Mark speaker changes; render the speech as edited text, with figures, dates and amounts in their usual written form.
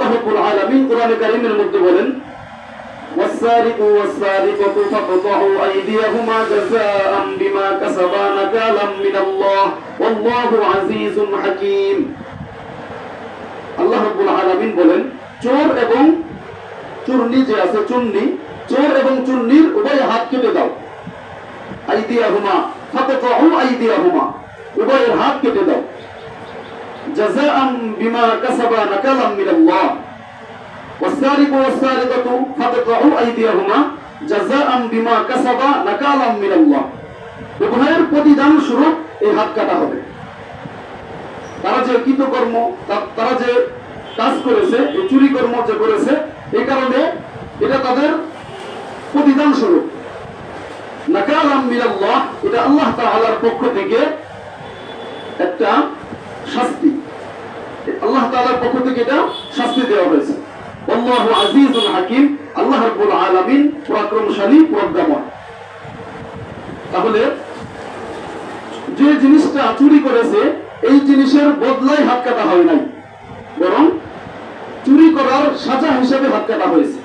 Speaker 1: আল্লাহ রাব্বুল আলামিন কোরআনে কারীমের মধ্যে বলেন والسارق والسارقة فاقطعوا أيديهما جزاء بما كسبا نكالا من الله والله عزيز حكيم আল্লাহ রাব্বুল আলামিন বলেন চোর এবং চুরনি যে আছে চুন্নি চোর এবং চুন্নির উভয় হাত কেটে দাও আইদিয়াহুমা ফাকাতউ আইদিয়াহুমা উভয়ের হাত কেটে দাও জাযাআম বিমা কাসাবা নাকালাম মিনাল্লাহ والسارق والسارقة فاقطعوا أيديهما جزاء بما كسبا نكالا من الله উভয়ের প্রতিদান স্বরূপ এই হাত কাটা হবে তারা যে কৃতকর্ম তারা যে কাজ করেছে এই চুরি কর্ম যে করেছে এই কারণে এটা তাদের প্রতিদান স্বরূপ নাকালাম মিনাল্লাহ এটা আল্লাহ তাআলার পক্ষ থেকে একটা শাস্তি আল্লাহ তাআলার পক্ষ থেকে এটা শাস্তি দেওয়া হয়েছে আল্লাহু আজিজুল হাকিম আল্লাহ রাব্বুল আলামিন পরাক্রমশালী প্রজ্ঞাময় তাহলে যে জিনিসটা চুরি করেছে এই জিনিসের বদলায় হাত কাটা হয় নাই বরং চুরি করার সাজা হিসেবে হাত কাটা হয়েছে